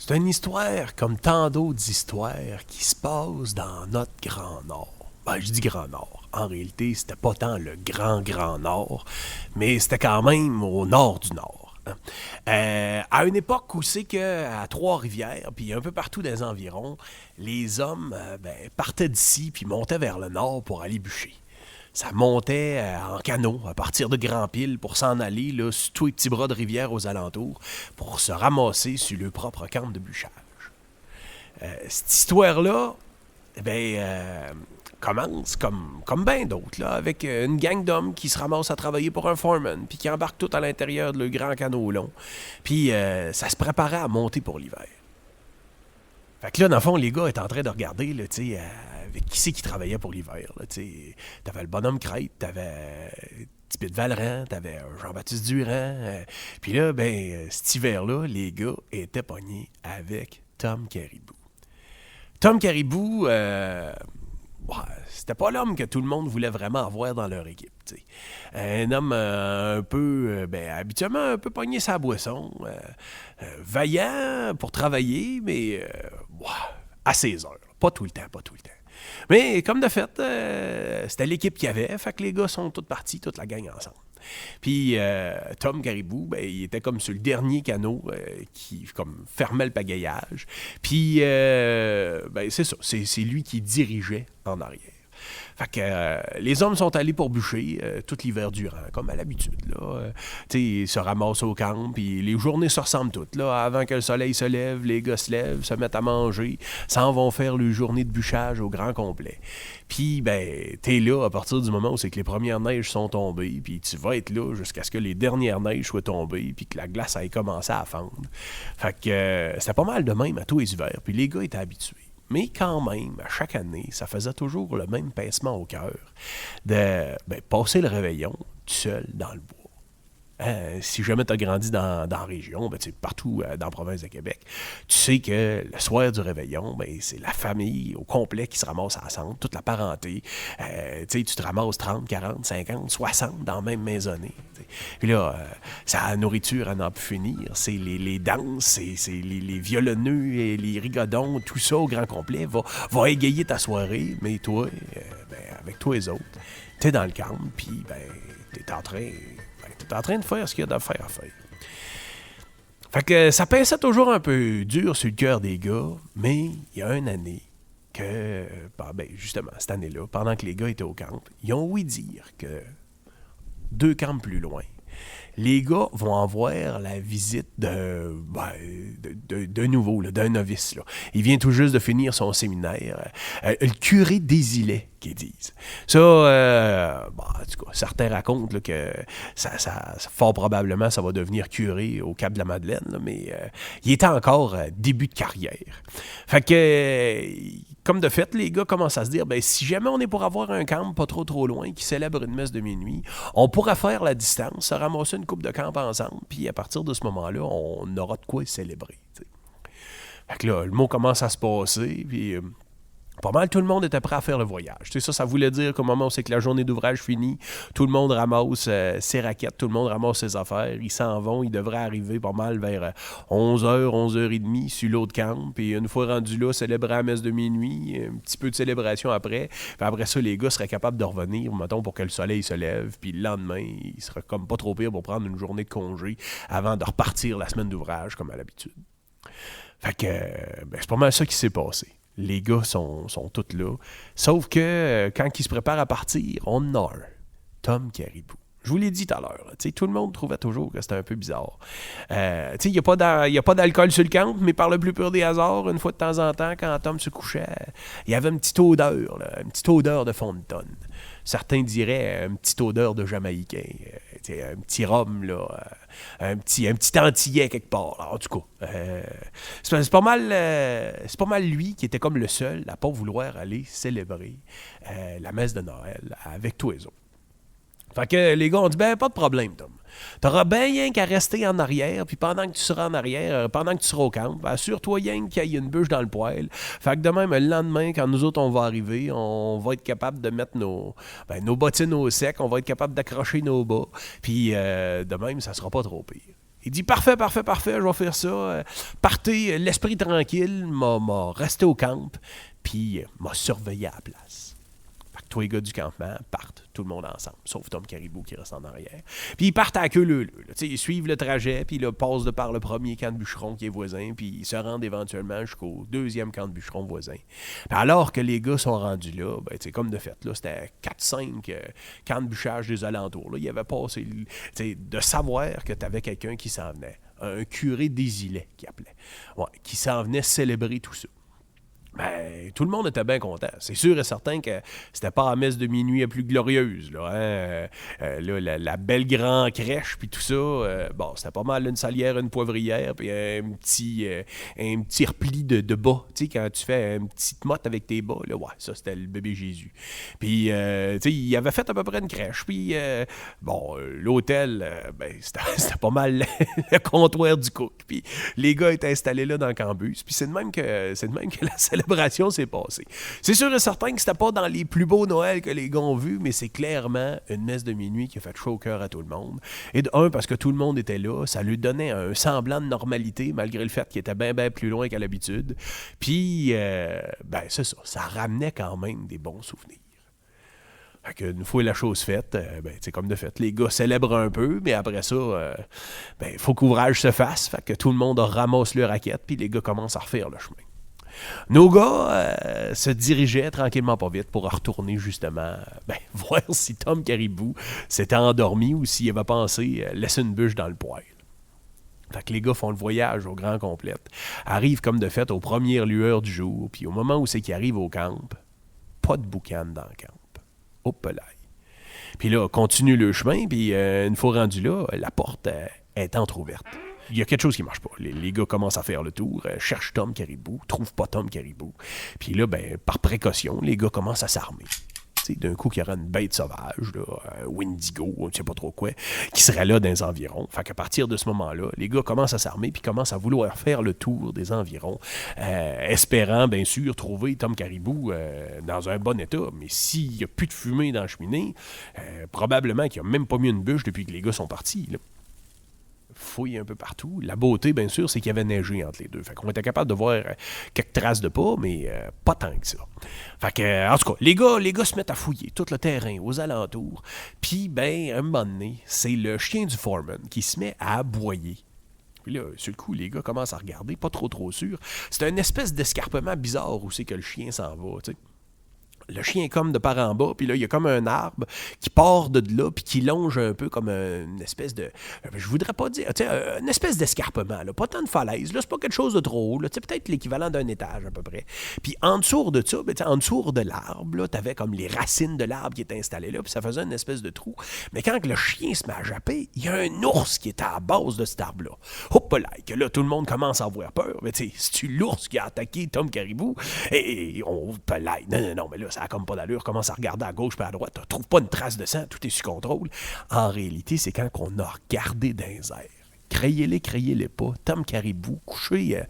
C'est une histoire comme tant d'autres histoires qui se passent dans notre Grand Nord. Ben, je dis Grand Nord. En réalité, c'était pas tant le Grand Nord, mais c'était quand même au nord du Nord. Hein. À une époque où c'est qu'à Trois-Rivières, puis un peu partout dans les environs, les hommes partaient d'ici puis montaient vers le nord pour aller bûcher. Ça montait en canot à partir de Grand-Pile pour s'en aller là, sur tous les petits bras de rivière aux alentours pour se ramasser sur leur propre camp de bûchage. Cette histoire-là, commence comme bien d'autres, là, avec une gang d'hommes qui se ramassent à travailler pour un foreman, puis qui embarquent tout à l'intérieur de leur grand canot long. Puis ça se préparait à monter pour l'hiver. Fait que là, dans le fond, les gars étaient en train de regarder, là, tu sais, avec qui c'est qui travaillait pour l'hiver, là, tu sais. T'avais le bonhomme Crête, t'avais Tipit Valran, t'avais Jean-Baptiste Durand. Puis là, cet hiver-là, les gars étaient pognés avec Tom Caribou. Tom Caribou, c'était pas l'homme que tout le monde voulait vraiment avoir dans leur équipe. T'sais. Un homme un peu, habituellement un peu pogné sa boisson, vaillant pour travailler, mais à ses heures. Pas tout le temps. Mais comme de fait, c'était l'équipe qu'il y avait, fait que les gars sont tous partis, toute la gang ensemble. Puis Tom Caribou, il était comme sur le dernier canot qui comme fermait le pagayage. Puis c'est ça, c'est lui qui dirigeait en arrière. Fait que les hommes sont allés pour bûcher tout l'hiver durant, comme à l'habitude. Ils se ramassent au camp, puis les journées se ressemblent toutes. Là. Avant que le soleil se lève, les gars se lèvent, se mettent à manger, s'en vont faire le journée de bûchage au grand complet. Puis, t'es là à partir du moment où c'est que les premières neiges sont tombées, puis tu vas être là jusqu'à ce que les dernières neiges soient tombées, puis que la glace ait commencé à fondre. Fait que c'était pas mal de même à tous les hivers, puis les gars étaient habitués. Mais quand même, à chaque année, ça faisait toujours le même pincement au cœur de passer le réveillon tout seul dans le bois. Si jamais tu as grandi dans la région, partout dans la province de Québec, tu sais que le soir du réveillon, c'est la famille au complet qui se ramasse ensemble, toute la parenté. Tu te ramasses 30, 40, 50, 60 dans la même maisonnée. T'sais. Puis là, la nourriture à n'en plus finir. C'est les danses, c'est les violonneux et les rigodons, tout ça au grand complet va égayer ta soirée. Mais toi, avec toi les autres, t'es dans le camp, puis t'es en train de faire ce qu'il y a de faire à faire. Fait que ça pinçait toujours un peu dur sur le cœur des gars, mais il y a une année que, justement, cette année-là, pendant que les gars étaient au camp, ils ont ouï dire que 2 camps plus loin, les gars vont avoir la visite d'un nouveau, d'un novice. Là. Il vient tout juste de finir son séminaire. Le curé des Îlets, qu'ils disent. Ça, en tout cas, certains racontent là, que ça, fort probablement, ça va devenir curé au Cap de la Madeleine, là, mais il était encore début de carrière. Fait que... comme de fait, les gars commencent à se dire, si jamais on est pour avoir un camp pas trop loin qui célèbre une messe de minuit, on pourra faire la distance, se ramasser une coupe de camp ensemble, puis à partir de ce moment-là, on aura de quoi célébrer. T'sais. Fait que là, le mot commence à se passer, puis pas mal tout le monde était prêt à faire le voyage. Tu sais, ça voulait dire qu'au moment où c'est que la journée d'ouvrage finit, tout le monde ramasse ses raquettes, tout le monde ramasse ses affaires, ils s'en vont, ils devraient arriver pas mal vers 11h, 11h30 sur l'autre camp, puis une fois rendu là, célébrer la messe de minuit, un petit peu de célébration après, puis après ça, les gars seraient capables de revenir, mettons, pour que le soleil se lève, puis le lendemain, il serait comme pas trop pire pour prendre une journée de congé avant de repartir la semaine d'ouvrage, comme à l'habitude. Fait que, c'est pas mal ça qui s'est passé. Les gars sont tous là. Sauf que quand ils se préparent à partir, on en a un. Tom Caribou. Je vous l'ai dit tout à l'heure. Là, tout le monde trouvait toujours que c'était un peu bizarre. Il n'y a pas d'alcool sur le camp, mais par le plus pur des hasards, une fois de temps en temps, quand Tom se couchait, il y avait une petite odeur, une petite odeur de fond de tonne. Certains diraient une petite odeur de Jamaïcain. Un petit rhum, là, un petit antillais quelque part. Là, en tout cas, c'est pas mal lui qui était comme le seul à pas vouloir aller célébrer la messe de Noël avec tous les autres. Fait que les gars ont dit, pas de problème, Tom. T'auras bien rien qu'à rester en arrière, puis pendant que tu seras en arrière, pendant que tu seras au camp, assure-toi rien qu'il y ait une bûche dans le poêle. Fait que de même, le lendemain, quand nous autres, on va arriver, on va être capable de mettre nos bottines au sec, on va être capable d'accrocher nos bas, puis de même, ça sera pas trop pire. Il dit, parfait, je vais faire ça. Partez, l'esprit tranquille, m'a resté au camp, puis m'a surveillé à la place. Fait que tous les gars du campement partent, tout le monde ensemble, sauf Tom Caribou qui reste en arrière. Puis ils partent à queue leu. Ils suivent le trajet, puis ils passent de par le premier camp de bûcheron qui est voisin, puis ils se rendent éventuellement jusqu'au deuxième camp de bûcheron voisin. Puis alors que les gars sont rendus là, comme de fait, là, c'était 4-5 camps de bûchage des alentours. Là. Il y avait passé de savoir que tu avais quelqu'un qui s'en venait, un curé des Îlets qui appelait, qui s'en venait célébrer tout ça. Ben, tout le monde était bien content. C'est sûr et certain que c'était pas la messe de minuit la plus glorieuse. Là, là, la belle grande crèche, puis tout ça, c'était pas mal une salière, une poivrière, puis un petit repli de bas. Tu sais, quand tu fais une petite motte avec tes bas, là, ça, c'était le bébé Jésus. Puis, tu sais, il avait fait à peu près une crèche. Puis, l'hôtel, c'était pas mal le comptoir du cook. Puis, les gars étaient installés là dans le cambus. Puis, c'est de même que la célébration s'est passée. C'est sûr et certain que c'était pas dans les plus beaux Noëls que les gars ont vus, mais c'est clairement une messe de minuit qui a fait chaud au cœur à tout le monde. Et parce que tout le monde était là, ça lui donnait un semblant de normalité, malgré le fait qu'il était bien plus loin qu'à l'habitude. Puis, c'est ça, ça ramenait quand même des bons souvenirs. Fait qu'une fois la chose faite, comme de fait, les gars célèbrent un peu, mais après ça, faut qu'ouvrage se fasse. Fait que tout le monde ramasse leur raquette, puis les gars commencent à refaire le chemin. Nos gars se dirigeaient tranquillement pas vite pour retourner justement voir si Tom Caribou s'était endormi ou s'il avait pensé laisser une bûche dans le poêle. Fait que les gars font le voyage au grand complet, arrivent comme de fait aux premières lueurs du jour, puis au moment où c'est qu'ils arrivent au camp, pas de boucan dans le camp. Hop là. Puis là, continue le chemin, puis une fois rendu là, la porte est entrouverte. Il y a quelque chose qui ne marche pas. Les gars commencent à faire le tour, cherchent Tom Caribou, trouvent pas Tom Caribou. Puis là, par précaution, les gars commencent à s'armer. T'sais, d'un coup, qu'il y aura une bête sauvage, là, un Wendigo, on ne sait pas trop quoi, qui serait là dans les environs. Fait qu'à partir de ce moment-là, les gars commencent à s'armer puis commencent à vouloir faire le tour des environs, espérant, bien sûr, trouver Tom Caribou dans un bon état. Mais s'il n'y a plus de fumée dans la cheminée, probablement qu'il n'a même pas mis une bûche depuis que les gars sont partis, là. Fouille un peu partout. La beauté, bien sûr, c'est qu'il y avait neigé entre les deux. Fait qu'on était capable de voir quelques traces de pas, mais pas tant que ça. Fait que, en tout cas, les gars se mettent à fouiller tout le terrain aux alentours. Puis, un moment donné, c'est le chien du foreman qui se met à aboyer. Puis là, sur le coup, les gars commencent à regarder, pas trop sûr. C'est une espèce d'escarpement bizarre où c'est que le chien s'en va, tu sais. Le chien est comme de par en bas, puis là, il y a comme un arbre qui part de là, puis qui longe un peu comme une espèce de... Je voudrais pas dire... Tu sais, une espèce d'escarpement, là, pas tant de falaise. Là, c'est pas quelque chose de trop haut. Là, peut-être l'équivalent d'un étage, à peu près. Puis en dessous de ça, en dessous de l'arbre, là, t'avais comme les racines de l'arbre qui étaient installées là, puis ça faisait une espèce de trou. Mais quand le chien se met à japper, il y a un ours qui est à la base de cet arbre-là. Hop là, que là, tout le monde commence à avoir peur. Mais tu sais, c'est-tu l'ours qui a attaqué Tom Caribou? Et on... Non, mais là, ça a comme pas d'allure, commence à regarder à gauche et à droite, tu trouves pas une trace de sang, tout est sous contrôle. En réalité, c'est quand on a regardé dans les airs. Crayez-les pas, Tom Caribou, couché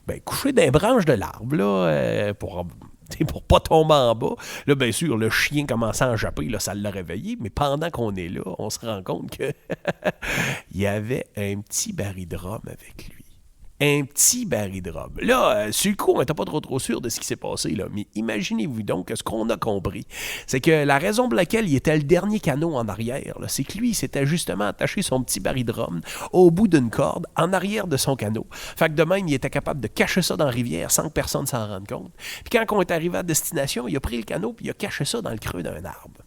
dans les branches de l'arbre, là, pour pas tomber en bas. Là, bien sûr, le chien commençait à japper, là, ça l'a réveillé, mais pendant qu'on est là, on se rend compte que il y avait un petit baril de rhum avec lui. Un petit baril de rhum. Là, sur le coup, on n'était pas trop sûr de ce qui s'est passé, là, mais imaginez-vous donc que ce qu'on a compris, c'est que la raison pour laquelle il était le dernier canot en arrière, là, c'est que lui, il s'était justement attaché son petit baril de rhum au bout d'une corde, en arrière de son canot. Fait que de même, il était capable de cacher ça dans la rivière sans que personne s'en rende compte. Puis quand on est arrivé à destination, il a pris le canot puis il a caché ça dans le creux d'un arbre.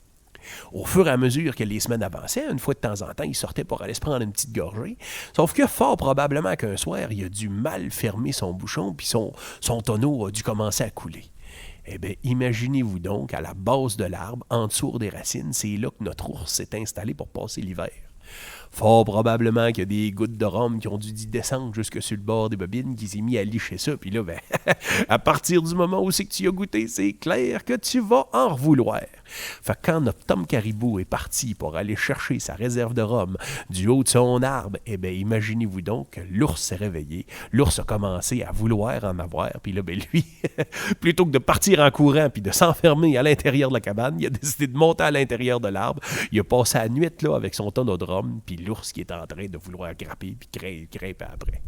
Au fur et à mesure que les semaines avançaient, une fois de temps en temps, il sortait pour aller se prendre une petite gorgée. Sauf que fort probablement qu'un soir, il a dû mal fermer son bouchon, puis son tonneau a dû commencer à couler. Eh bien, imaginez-vous donc, à la base de l'arbre, en dessous des racines, c'est là que notre ours s'est installé pour passer l'hiver. Fort probablement qu'il y a des gouttes de rhum qui ont dû descendre jusque sur le bord des bobines, qui s'est mis à licher ça. Puis là, à partir du moment où c'est que tu y as goûté, c'est clair que tu vas en revouloir. Fait que quand notre Tom Caribou est parti pour aller chercher sa réserve de rhum du haut de son arbre, eh bien, imaginez-vous donc que l'ours s'est réveillé. L'ours a commencé à vouloir en avoir. Puis là, ben lui, plutôt que de partir en courant puis de s'enfermer à l'intérieur de la cabane, il a décidé de monter à l'intérieur de l'arbre. Il a passé la nuit là avec son tonneau de rhum, puis l'ours qui est en train de vouloir grapper puis grimper après.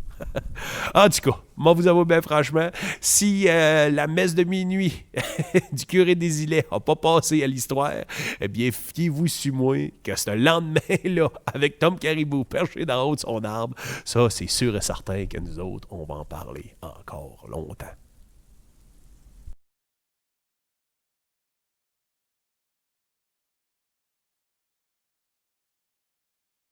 En tout cas, moi vous avoue bien franchement, si la messe de minuit du curé des Îlets n'a pas passé à l'histoire, eh bien, fiez-vous sur moi que ce lendemain-là, avec Tom Caribou perché dans haut de son arbre, ça, c'est sûr et certain que nous autres, on va en parler encore longtemps.